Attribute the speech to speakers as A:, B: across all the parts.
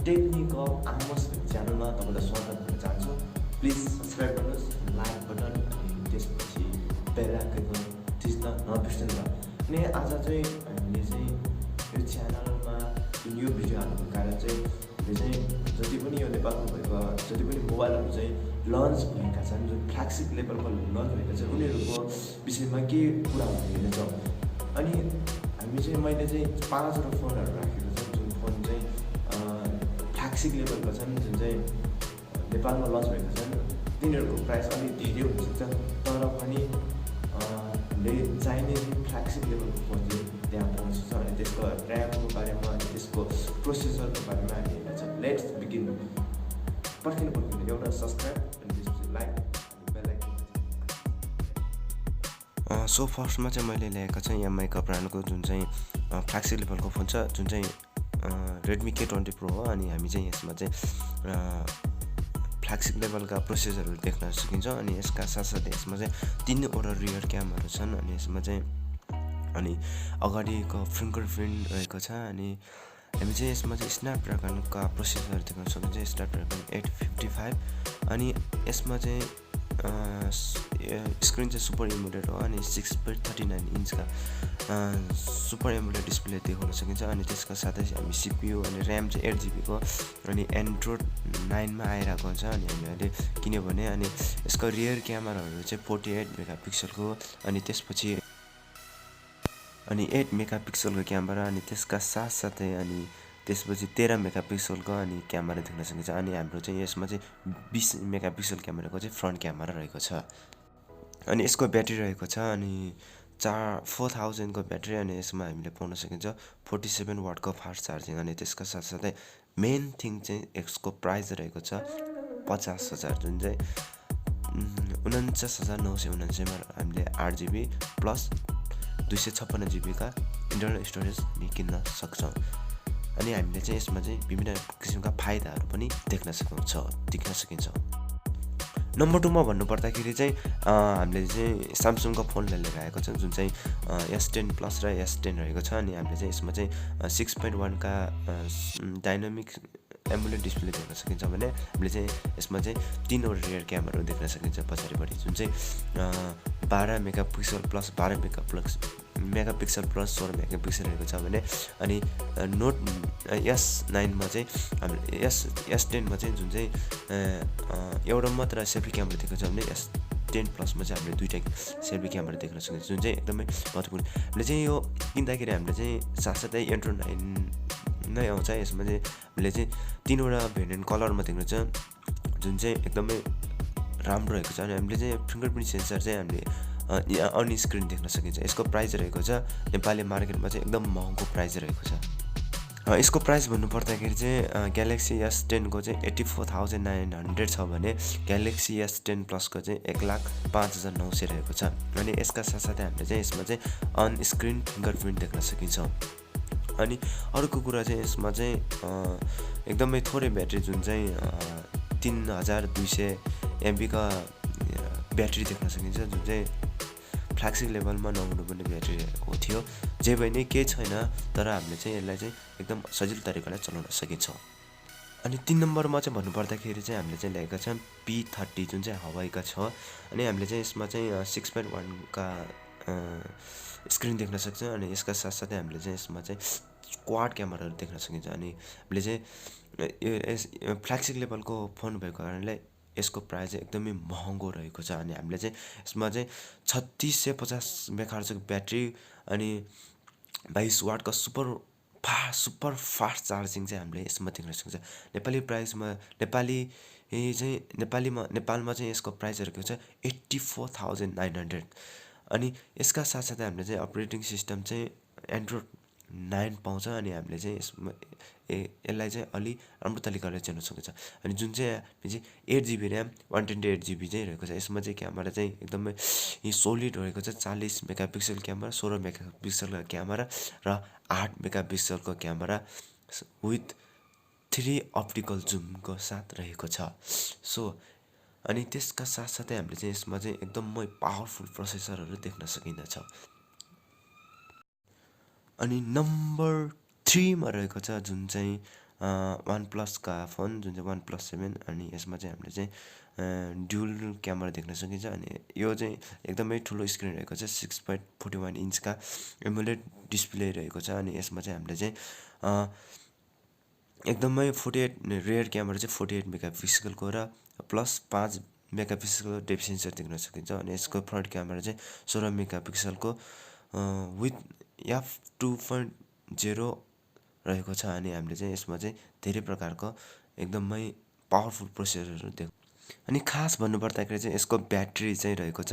A: Technical आमोस च्यानलमा तपाईँलाई स्वागत गर्न चाहन्छु। प्लिज सब्सक्राइब गर्नुहोस्, लाइक बटन अनि त्यसपछि बेल आइकन थिच्न नबिर्सनु। अनि आज चाहिँ हामीले चाहिँ यो च्यानलमा यो भिडियो हाल्नुको कारण चाहिँ हामीले चाहिँ जति पनि यो नेपालमा भएको जति पनि मोबाइलहरू चाहिँ लन्च भएका छन्, जुन फ्ल्यागसिप लेभलको लन्च भएका छन्, उनीहरूको विषयमा के कुरा हुँदैछ। अनि हामी चाहिँ मैले चाहिँ 5वटा फोनहरू राखेको छ, जुन फोन चाहिँ फ्ल्यागसिप लेभलका छन्, जुन चाहिँ नेपालमा लन्च भएका छन्। तिनीहरूको प्राइस अलिक धेरै हुनसक्छ, तर पनि हामीले चाहिने फ्ल्यागसिप लेभलको फोन चाहिँ त्यहाँ पाउन सक्छ। अनि त्यसको ऱ्यामको बारेमा अनि त्यसको प्रोसेसरको बारेमा हामी हेर्नेछौँ। Let's begin. पर्खिनु एउटा सब्सक्राइब अनि त्यसपछि लाइक बेल आइकन।
B: सो फर्स्टमा चाहिँ मैले ल्याएको चाहिँ एमआईको ब्रान्डको जुन चाहिँ फ्ल्यागसिप लेभलको फोन छ, जुन चाहिँ रेडमी K20 प्रो हो। अनि हामी चाहिँ यसमा चाहिँ फ्ल्यागसिप लेभलका प्रोसेसरहरू देख्न सकिन्छ। अनि यसका साथसाथै यसमा चाहिँ 3वटा रियर क्यामहरू छन्। अनि यसमा चाहिँ अनि अगाडिको फिङ्गरप्रिन्ट रहेको छ। अनि हामी चाहिँ यसमा चाहिँ स्न्यापड्र्यागनका प्रोसेसर देख्न सकिन्छ, स्न्यापड्र्यागन 855। अनि यसमा चाहिँ स्क्रिन चाहिँ सुपर एमुलेट हो। अनि 6.39 इन्चका सुपर एमुलेट डिस्प्ले देखाउन सकिन्छ। अनि त्यसका साथै हामी सिपियु अनि ऱ्याम चाहिँ 8GB को अनि एन्ड्रोइड 9मा आइरहेको हुन्छ। अनि हामीले किन्यो भने अनि यसको रियर क्यामेराहरू चाहिँ 48 मेगापिक्सलको अनि त्यसपछि अनि 8 मेगापिक्सलको क्यामेरा अनि त्यसका साथसाथै अनि त्यसपछि 13 मेगापिक्सलको अनि क्यामेरा देख्न सकिन्छ। अनि हाम्रो चाहिँ यसमा चाहिँ 20 मेगापिक्सल क्यामेराको चाहिँ फ्रन्ट क्यामेरा रहेको छ। अनि यसको ब्याट्री रहेको छ अनि 4000 को ब्याट्री। अनि यसमा हामीले पाउन सकिन्छ 47 वाटको फास्ट चार्जिङ। अनि त्यसका साथसाथै मेन थिङ चाहिँ यसको प्राइस रहेको छ 50,000, जुन चाहिँ 49,999 मा हामीले 8GB प्लस 256GB का इन्टरनल स्टोरेज किन्न सक्छौँ। अनि हामीले चाहिँ यसमा चाहिँ विभिन्न किसिमका फाइदाहरू पनि देख्न सकिन्छ। नम्बर 2मा भन्नुपर्दाखेरि चाहिँ हामीले चाहिँ स्यामसङको फोन लिएर आएको छ, जुन चाहिँ S10 प्लस र S10 रहेको छ। अनि हामीले चाहिँ यसमा चाहिँ 6.1 का डाइनामिक एमुलेट डिस्प्ले देख्न सकिन्छ भने हामीले चाहिँ यसमा चाहिँ 3वटा रियर क्यामेराहरू देख्न सकिन्छ पछाडिपट्टि, जुन चाहिँ 12 megapixel plus 12 megapixel plus 16 megapixel रहेको छ भने अनि नोट S9 मा चाहिँ हामीले S10 मा चाहिँ जुन चाहिँ एउटा मात्र सेल्फी क्यामेरा देखेको छ भने S10 प्लसमा चाहिँ हामीले 2टा सेल्फी क्यामेरा देख्न सकिन्छ, जुन चाहिँ एकदमै महत्त्वपूर्ण। हामीले चाहिँ यो किन्दाखेरि हामीले चाहिँ साथसाथै एन्ड्रोइड 9 नै आउँछ। यसमा चाहिँ हामीले चाहिँ 3वटा भेरिएन्ट कलरमा देख्नुहुन्छ, जुन चाहिँ एकदमै राम्रो रहेको छ। अनि हामीले चाहिँ फिङ्गरप्रिन्ट सेन्सर चाहिँ हामीले यहाँ अन स्क्रिन देख्न सकिन्छ। यसको प्राइस रहेको छ नेपाली मार्केटमा चाहिँ एकदम महँगो प्राइस रहेको छ। यसको प्राइस भन्नुपर्दाखेरि चाहिँ ग्यालेक्सी S10 को चाहिँ 84,900 छ भने ग्यालेक्सी S10 प्लसको चाहिँ 1,05,900 रहेको छ। अनि यसका साथसाथै हामीले चाहिँ यसमा चाहिँ अन स्क्रिन फिङ्गरप्रिन्ट देख्न सकिन्छ। अनि अर्को कुरा चाहिँ यसमा चाहिँ एकदमै थोरै ब्याट्री, जुन चाहिँ 3200 MB का ब्याट्री देख्न सकिन्छ, जुन चाहिँ फ्ल्यागसिप लेभलमा नहुनुपर्ने ब्याट्री थियो। जे भए नै केही छैन, तर हामीले चाहिँ यसलाई चाहिँ एकदम सजिलो तरिकाले चलाउन सकिन्छ। अनि 3 नम्बरमा चाहिँ भन्नुपर्दाखेरि चाहिँ हामीले चाहिँ ल्याएका छौँ P30, जुन चाहिँ हवाईका छ। अनि हामीले चाहिँ यसमा चाहिँ 6.1 का स्क्रिन देख्न सक्छ। अनि यसका साथसाथै हामीले चाहिँ यसमा चाहिँ क्वाड क्यामेराहरू देख्न सकिन्छ। अनि हामीले चाहिँ यो फ्ल्यागसिप लेभलको फोन भएको कारणले यसको प्राइस चाहिँ एकदमै महँगो रहेको छ। अनि हामीले चाहिँ यसमा चाहिँ 3650 मेगाहर्जको ब्याट्री अनि 22 वाटको सुपर फास्ट चार्जिङ चाहिँ हामीले यसमा देख्न सकिन्छ। नेपालमा चाहिँ यसको प्राइस रहेको छ 84,900। अनि यसका साथसाथै हामीले चाहिँ अपरेटिङ सिस्टम चाहिँ एन्ड्रोइड 9 पाउँछ। अनि हामीले चाहिँ यसलाई चाहिँ अलि राम्रो तरिकाले चलाउन सकिन्छ। अनि जुन चाहिँ 8GB ऱ्याम 128GB चाहिँ रहेको छ। यसमा चाहिँ क्यामेरा चाहिँ एकदमै सोलिड रहेको छ। 40 मेगापिक्सल क्यामेरा, 16 मेगापिक्सलको क्यामेरा र 8 मेगापिक्सलको क्यामेरा विथ 3 अप्टिकल जुमको साथ रहेको छ। अनि त्यसका साथसाथै हामीले चाहिँ यसमा चाहिँ एकदमै पावरफुल प्रोसेसरहरू देख्न सकिँदछ। अनि नम्बर 3 मा रहेको छ, जुन चाहिँ वान प्लसका फोन जुन चाहिँ वान प्लस 7 अनि यसमा चाहिँ हामीले चाहिँ ड्युल क्यामेरा देख्न सकिन्छ। अनि यो चाहिँ एकदमै ठुलो स्क्रिन रहेको छ, 6.41 इन्चका एमुलेट डिस्प्ले रहेको छ। अनि यसमा चाहिँ हामीले चाहिँ एकदमै 48 रियर क्यामेरा चाहिँ 48 मेगापिक्सलको र प्लस 5 मेगापिक्सलको डेप्थ सेन्सर देख्न सकिन्छ। अनि यसको फ्रन्ट क्यामेरा चाहिँ 16 मेगापिक्सलको विथ f2.0 रहेको छ। अनि हामीले चाहिँ यसमा चाहिँ धेरै प्रकारको एकदमै पावरफुल प्रोसेसरहरू देख्छ। अनि खास भन्नुपर्दाखेरि चाहिँ यसको ब्याट्री चाहिँ रहेको छ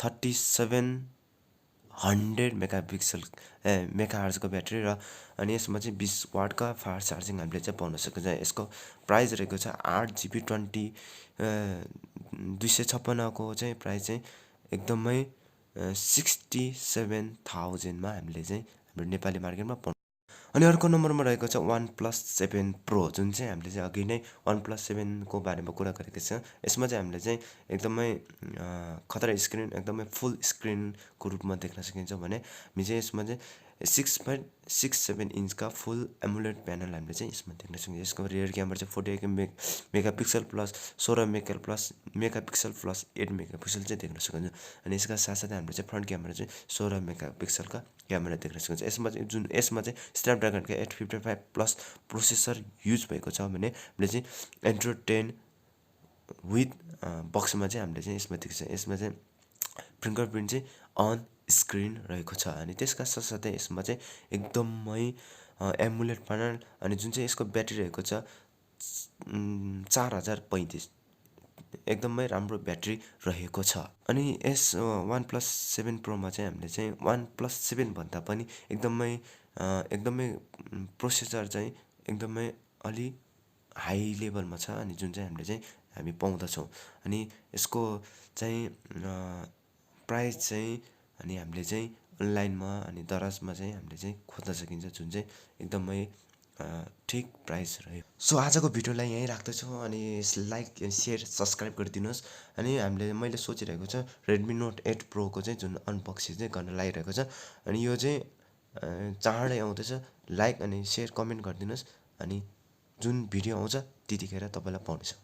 B: 3700 मेगाहर्जको ब्याट्री र अनि यसमा चाहिँ 20 वाटका फास्ट चार्जिङ हामीले चाहिँ पाउन सकिन्छ। यसको प्राइस रहेको छ 8GB 256 को चाहिँ प्राइस चाहिँ एकदमै 67,000मा हामीले चाहिँ हाम्रो नेपाली मार्केटमा पाउन। अनि अर्को नम्बरमा रहेको छ वान प्लस 7 प्रो, जुन चाहिँ हामीले चाहिँ अघि नै वान प्लस 7 को बारेमा कुरा गरेको छ। यसमा चाहिँ हामीले चाहिँ एकदमै खतरा स्क्रिन, एकदमै फुल स्क्रिनको रूपमा देख्न सकिन्छ भने हामी चाहिँ यसमा चाहिँ 6.67 इन्चका फुल एमुलेट प्यानल हामीले चाहिँ यसमा देख्न सकिन्छ। यसको रियर क्यामेरा चाहिँ 48 megapixel plus 16 megapixel plus 8 megapixel चाहिँ देख्न सकिन्छ। अनि यसका साथसाथै हामीले चाहिँ फ्रन्ट क्यामेरा चाहिँ 16 मेगापिक्सलका क्यामेरा देख्न सकिन्छ। यसमा चाहिँ स्न्यापड्रागनका 855 प्लस प्रोसेसर युज भएको छ भने हामीले चाहिँ एन्ड्रोइड 10 विथ बक्समा चाहिँ हामीले चाहिँ यसमा देख्छ। यसमा चाहिँ फिङ्गरप्रिन्ट चाहिँ अन स्क्रिन रहेको छ। अनि त्यसका साथसाथै यसमा चाहिँ एकदमै एमुलेट प्यानल अनि जुन चाहिँ यसको ब्याट्री रहेको छ 4035, एकदमै राम्रो ब्याट्री रहेको छ। अनि यस वान प्लस 7 प्रोमा चाहिँ हामीले चाहिँ वान प्लस 7 भन्दा पनि एकदमै प्रोसेसर चाहिँ एकदमै अलि हाई लेभलमा छ। अनि जुन चाहिँ हामी पाउँदछौँ। अनि यसको चाहिँ प्राइस चाहिँ अनि हामीले चाहिँ अनलाइनमा अनि दराजमा चाहिँ हामीले चाहिँ खोज्न सकिन्छ, जुन चाहिँ एकदमै ठिक प्राइस रह्यो। सो आजको भिडियोलाई यहीँ राख्दछु। अनि लाइक सेयर सब्सक्राइब गरिदिनुहोस्। अनि मैले सोचिरहेको छ रेडमी नोट 8 प्रोको चाहिँ जुन अनबक्सिङ चाहिँ गर्न लागिरहेको छ। अनि यो चाहिँ चाँडै आउँदैछ। लाइक अनि सेयर कमेन्ट गरिदिनुहोस्। अनि जुन भिडियो आउँछ त्यतिखेर तपाईँलाई पाउनेछ।